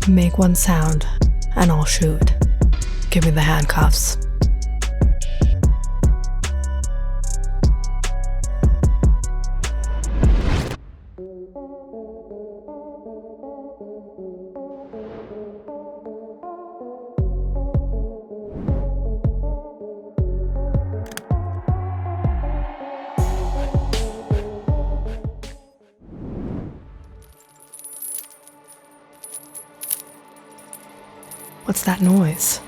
Make one sound, and I'll shoot. Give me the handcuffs. What's that noise?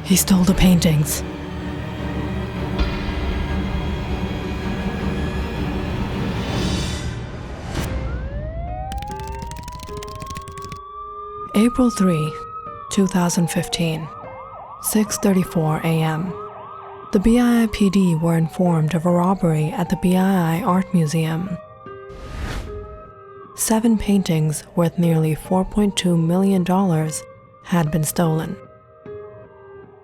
He stole the paintings. April 3, 2015, 6:34 a.m. The BIIPD were informed of a robbery at the BII Art Museum. 7 paintings worth nearly $4.2 million had been stolen.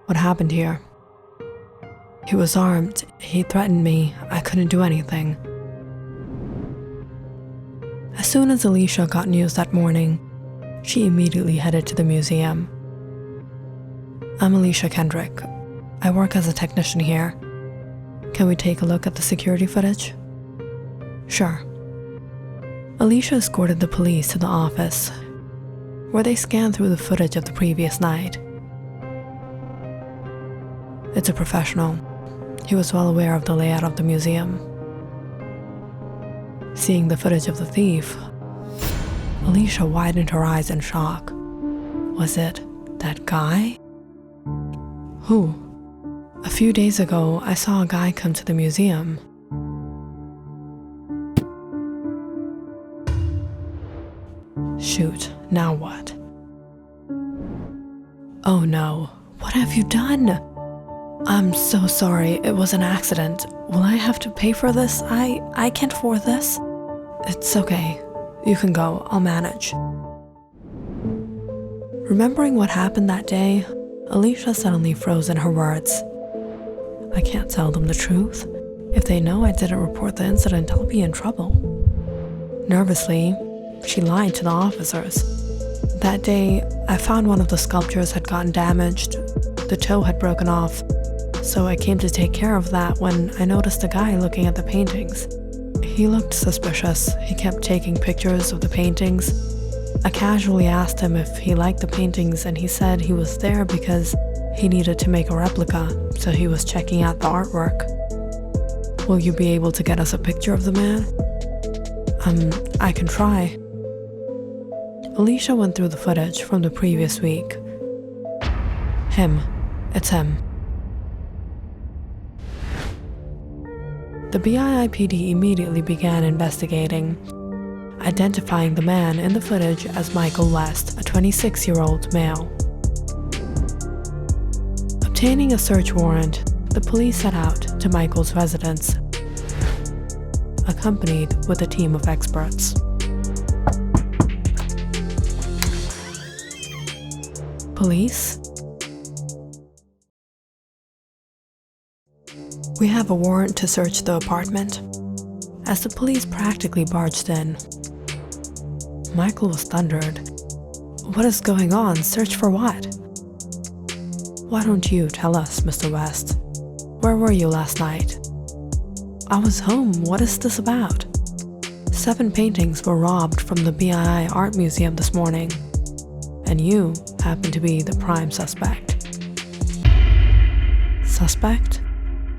What happened here? He was armed. He threatened me. I couldn't do anything. As soon as Alicia got news that morning, she immediately headed to the museum. I'm Alicia Kendrick. I work as a technician here. Can we take a look at the security footage? Sure. Alicia escorted the police to the office, where they scanned through the footage of the previous night. It's a professional. He was well aware of the layout of the museum. Seeing the footage of the thief, Alicia widened her eyes in shock. Was it that guy? Who? A few days ago, I saw a guy come to the museum. Shoot, now what? Oh no, what have you done? I'm so sorry, it was an accident. Will I have to pay for this? I can't afford this. It's okay. You can go, I'll manage. Remembering what happened that day, Alicia suddenly froze in her words. I can't tell them the truth. If they know I didn't report the incident, I'll be in trouble. Nervously, she lied to the officers. That day, I found one of the sculptures had gotten damaged. The toe had broken off, so I came to take care of that when I noticed a guy looking at the paintings. He looked suspicious. He kept taking pictures of the paintings. I casually asked him if he liked the paintings, and he said he was there because he needed to make a replica, so he was checking out the artwork. Will you be able to get us a picture of the man? I can try. Alicia went through the footage from the previous week. Him. It's him. The BIIPD immediately began investigating, identifying the man in the footage as Michael West, a 26-year-old male. Obtaining a search warrant, the police set out to Michael's residence, accompanied with a team of experts. Police? We have a warrant to search the apartment. As the police practically barged in, Michael was thundered. What is going on? Search for what? Why don't you tell us, Mr. West? Where were you last night? I was home. What is this about? 7 paintings were robbed from the BII Art Museum this morning, and you happen to be the prime suspect. Suspect?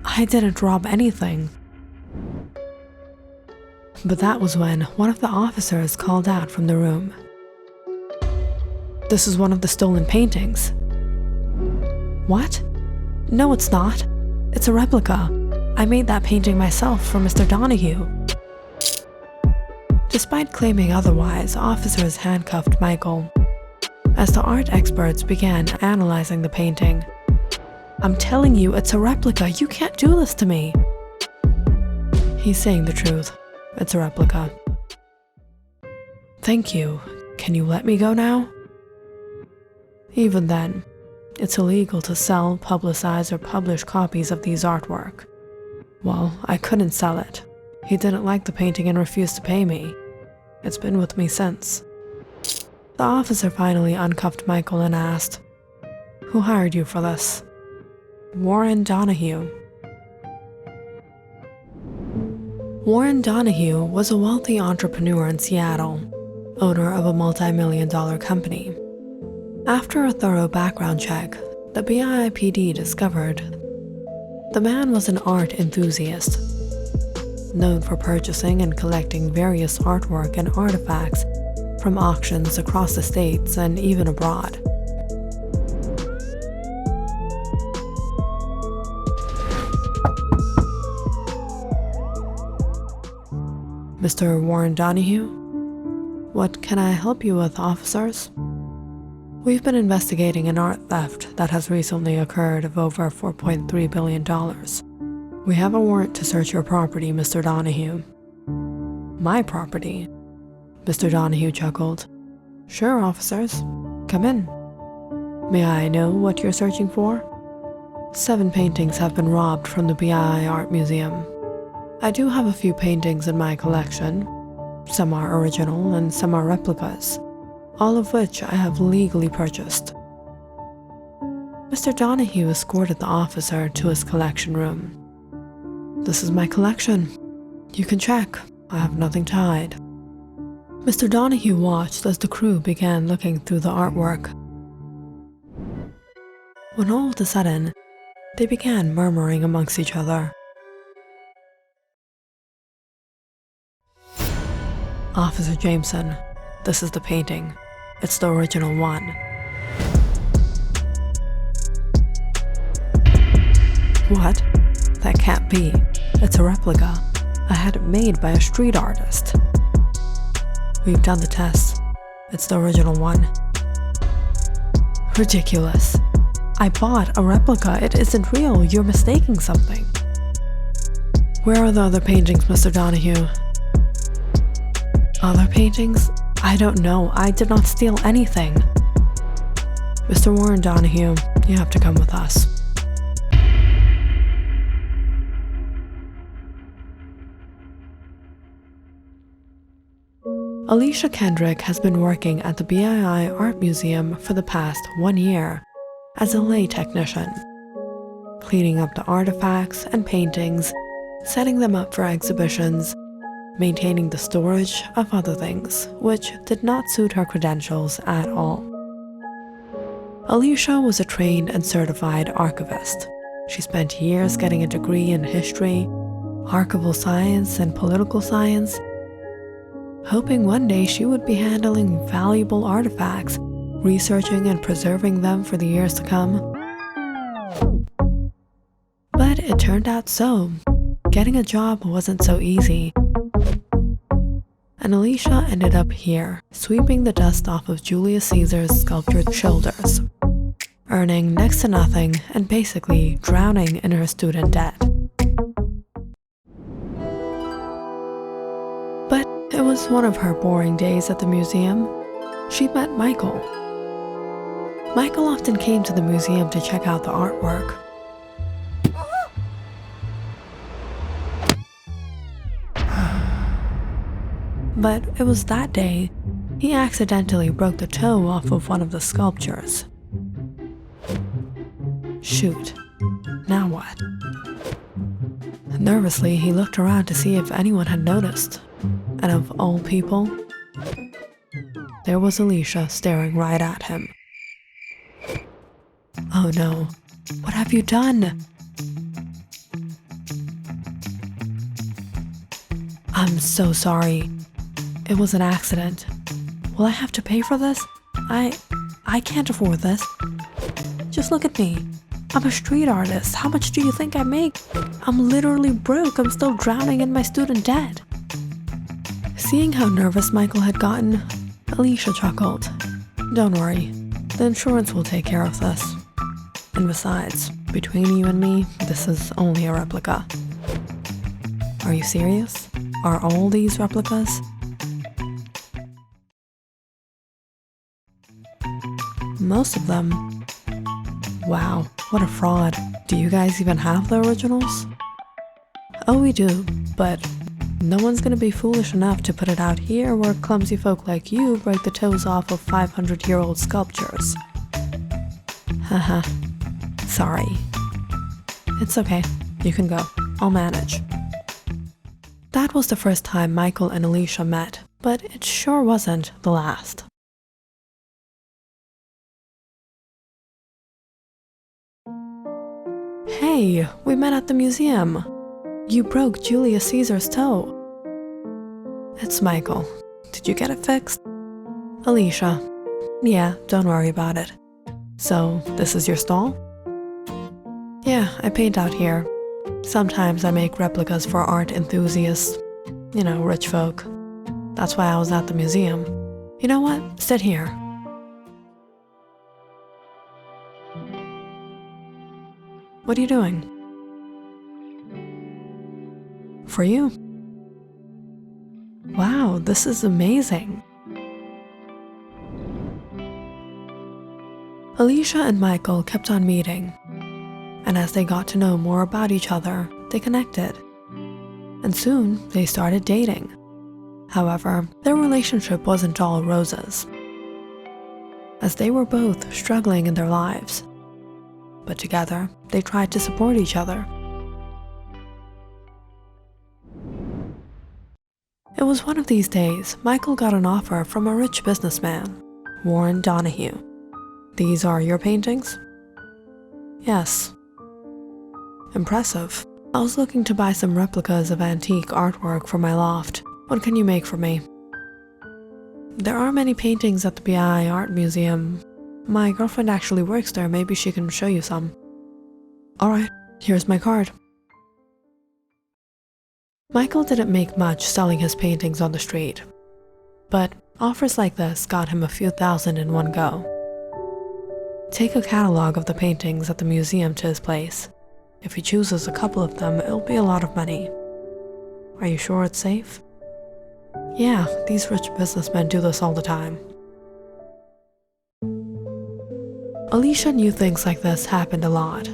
I didn't rob anything. But that was when one of the officers called out from the room. This is one of the stolen paintings. What? No, it's not. It's a replica. I made that painting myself for Mr. Donahue. Despite claiming otherwise, officers handcuffed Michael. As the art experts began analyzing the painting, I'm telling you, it's a replica. You can't do this to me. He's saying the truth. It's a replica. Thank you. Can you let me go now? Even then, It's illegal to sell, publicize, or publish copies of these artwork. Well, I couldn't sell it. He didn't like the painting and refused to pay me. It's been with me since. The officer finally uncuffed Michael and asked, "Who hired you for this?" "Warren Donahue." Warren Donahue was a wealthy entrepreneur in Seattle, owner of a multi-million-dollar company. After a thorough background check, the BIPD discovered the man was an art enthusiast, known for purchasing and collecting various artwork and artifacts from auctions across the states and even abroad. Mr. Warren Donahue? What can I help you with, officers? We've been investigating an art theft that has recently occurred of over $4.3 billion. We have a warrant to search your property, Mr. Donahue. My property? Mr. Donahue chuckled. Sure, officers. Come in. May I know what you're searching for? 7 paintings have been robbed from the BII Art Museum. I do have a few paintings in my collection. Some are original and some are replicas, all of which I have legally purchased. Mr. Donahue escorted the officer to his collection room. This is my collection. You can check. I have nothing to hide. Mr. Donahue watched as the crew began looking through the artwork. When all of a sudden, they began murmuring amongst each other. Officer Jameson, this is the painting. It's the original one. What? That can't be. It's a replica. I had it made by a street artist. We've done the test. It's the original one. Ridiculous. I bought a replica. It isn't real. You're mistaking something. Where are the other paintings, Mr. Donahue? Other paintings? I don't know. I did not steal anything. Mr. Warren Donahue, you have to come with us. Alicia Kendrick has been working at the BII Art Museum for the past 1 year as a lay technician, cleaning up the artifacts and paintings, setting them up for exhibitions, maintaining the storage of other things, which did not suit her credentials at all. Alicia was a trained and certified archivist. She spent years getting a degree in history, archival science, and political science, hoping one day she would be handling valuable artifacts, researching and preserving them for the years to come. But it turned out so. Getting a job wasn't so easy. And Alicia ended up here, sweeping the dust off of Julius Caesar's sculptured shoulders, earning next to nothing and basically drowning in her student debt. But it was one of her boring days at the museum. She met Michael. Michael often came to the museum to check out the artwork. But it was that day, he accidentally broke the toe off of one of the sculptures. Shoot, now what? Nervously, he looked around to see if anyone had noticed, and of all people, there was Alicia staring right at him. Oh no, what have you done? I'm so sorry. It was an accident. Will I have to pay for this? I can't afford this. Just look at me. I'm a street artist. How much do you think I make? I'm literally broke. I'm still drowning in my student debt. Seeing how nervous Michael had gotten, Alicia chuckled. Don't worry. The insurance will take care of this. And besides, between you and me, this is only a replica. Are you serious? Are all these replicas? Most of them. Wow, what a fraud. Do you guys even have the originals? Oh, we do, but no one's gonna be foolish enough to put it out here where clumsy folk like you break the toes off of 500-year-old sculptures. Haha. Sorry. It's okay. You can go. I'll manage. That was the first time Michael and Alicia met, but it sure wasn't the last. Hey, we met at the museum. You broke Julius Caesar's toe. It's Michael. Did you get it fixed? Alicia. Yeah, don't worry about it. So, this is your stall? Yeah, I paint out here. Sometimes I make replicas for art enthusiasts. You know, rich folk. That's why I was at the museum. You know what? Sit here. What are you doing? For you. Wow, this is amazing. Alicia and Michael kept on meeting, and as they got to know more about each other, they connected. And soon, they started dating. However, their relationship wasn't all roses, as they were both struggling in their lives. But together, they tried to support each other. It was one of these days, Michael got an offer from a rich businessman, Warren Donahue. These are your paintings? Yes. Impressive. I was looking to buy some replicas of antique artwork for my loft. What can you make for me? There are many paintings at the BI Art Museum. My girlfriend actually works there, maybe she can show you some. Alright, here's my card. Michael didn't make much selling his paintings on the street, but offers like this got him a few thousand in one go. Take a catalog of the paintings at the museum to his place. If he chooses a couple of them, it'll be a lot of money. Are you sure it's safe? Yeah, these rich businessmen do this all the time. Alicia knew things like this happened a lot.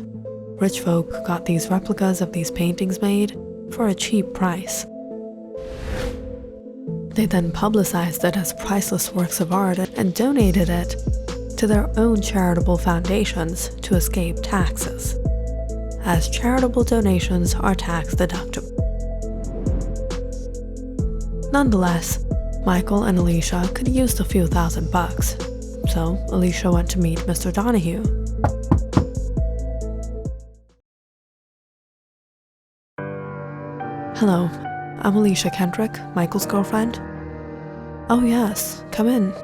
Rich folk got these replicas of these paintings made for a cheap price. They then publicized it as priceless works of art and donated it to their own charitable foundations to escape taxes, as charitable donations are tax deductible. Nonetheless, Michael and Alicia could use a few $1,000, so Alicia went to meet Mr. Donahue. Hello, I'm Alicia Kendrick, Michael's girlfriend. Oh yes, come in.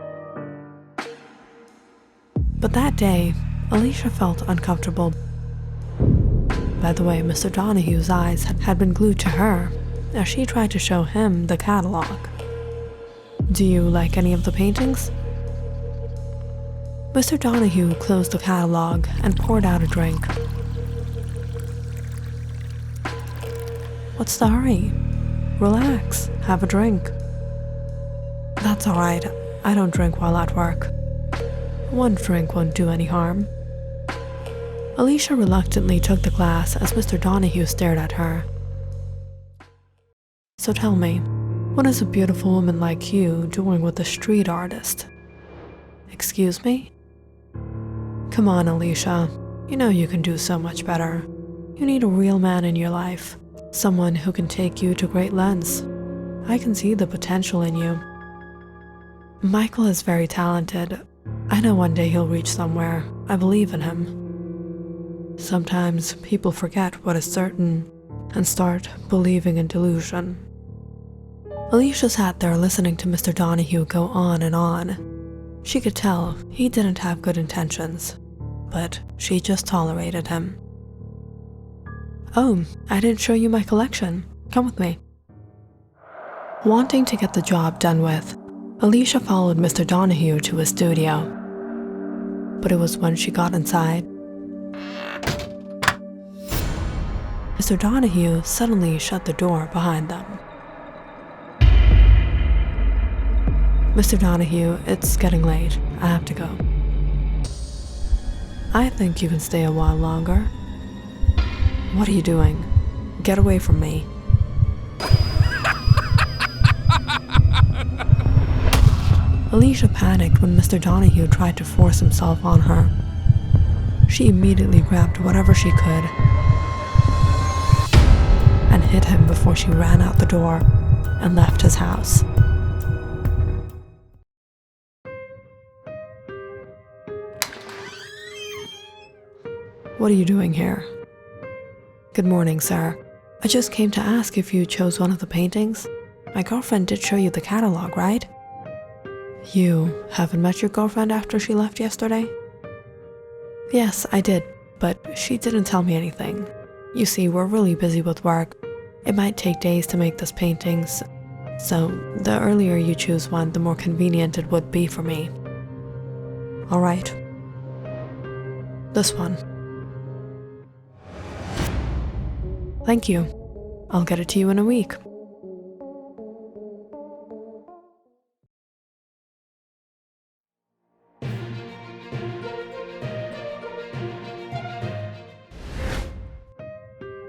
But that day, Alicia felt uncomfortable by the way Mr. Donahue's eyes had been glued to her as she tried to show him the catalog. Do you like any of the paintings? Mr. Donahue closed the catalog and poured out a drink. What's the hurry? Relax, have a drink. That's alright, I don't drink while at work. One drink won't do any harm. Alicia reluctantly took the glass as Mr. Donahue stared at her. So tell me, what is a beautiful woman like you doing with a street artist? Excuse me? Come on, Alicia. You know you can do so much better. You need a real man in your life. Someone who can take you to great lengths. I can see the potential in you. Michael is very talented. I know one day he'll reach somewhere. I believe in him. Sometimes people forget what is certain and start believing in delusion. Alicia sat there listening to Mr. Donahue go on and on. She could tell he didn't have good intentions, but she just tolerated him. Oh, I didn't show you my collection. Come with me. Wanting to get the job done with, Alicia followed Mr. Donahue to his studio. But it was when she got inside, Mr. Donahue suddenly shut the door behind them. Mr. Donahue, it's getting late. I have to go. I think you can stay a while longer. What are you doing? Get away from me. Alicia panicked when Mr. Donahue tried to force himself on her. She immediately grabbed whatever she could and hit him before she ran out the door and left his house. What are you doing here? Good morning, sir. I just came to ask if you chose one of the paintings. My girlfriend did show you the catalog, right? You haven't met your girlfriend after she left yesterday? Yes, I did, but she didn't tell me anything. You see, we're really busy with work. It might take days to make those paintings, so the earlier you choose one, the more convenient it would be for me. All right. This one. Thank you. I'll get it to you in a week.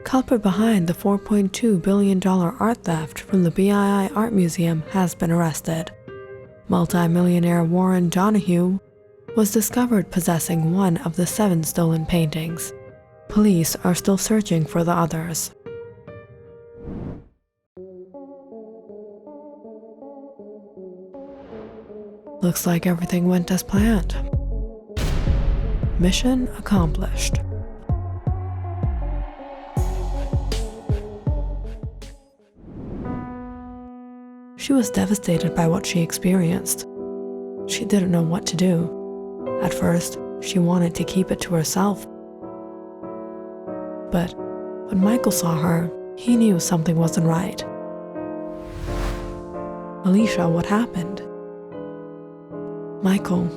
Culprit behind the $4.2 billion art theft from the BII Art Museum has been arrested. Multi-millionaire Warren Donahue was discovered possessing one of the 7 stolen paintings. Police are still searching for the others. Looks like everything went as planned. Mission accomplished. She was devastated by what she experienced. She didn't know what to do. At first, she wanted to keep it to herself. But when Michael saw her, he knew something wasn't right. Alicia, what happened? Michael,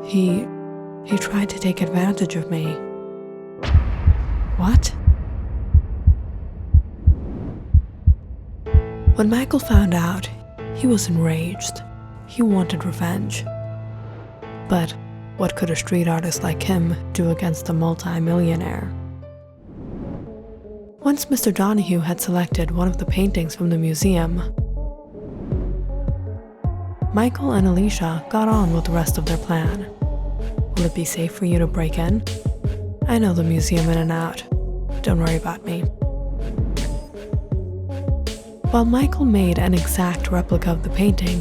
he tried to take advantage of me. What? When Michael found out, he was enraged. He wanted revenge. But what could a street artist like him do against a multi-millionaire? Once Mr. Donahue had selected one of the paintings from the museum, Michael and Alicia got on with the rest of their plan. Will it be safe for you to break in? I know the museum in and out. Don't worry about me. While Michael made an exact replica of the painting,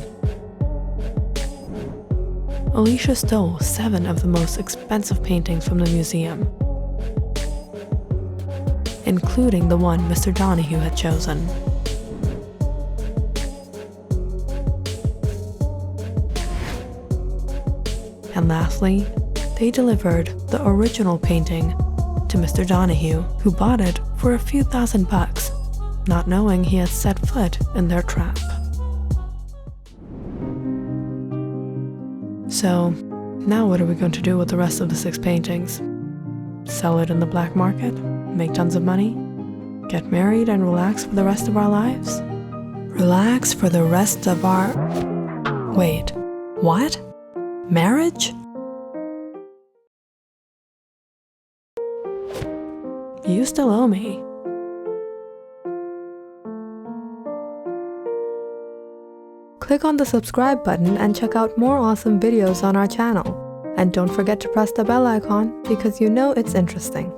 Alicia stole 7 of the most expensive paintings from the museum, including the one Mr. Donahue had chosen. And lastly, they delivered the original painting to Mr. Donahue, who bought it for a few $1,000, not knowing he had set foot in their trap. So, now what are we going to do with the rest of the 6 paintings? Sell it in the black market? Make tons of money? Get married and relax for the rest of our lives? Relax for the rest of our... Wait, what? Marriage? You still owe me. Click on the subscribe button and check out more awesome videos on our channel. And don't forget to press the bell icon because you know it's interesting.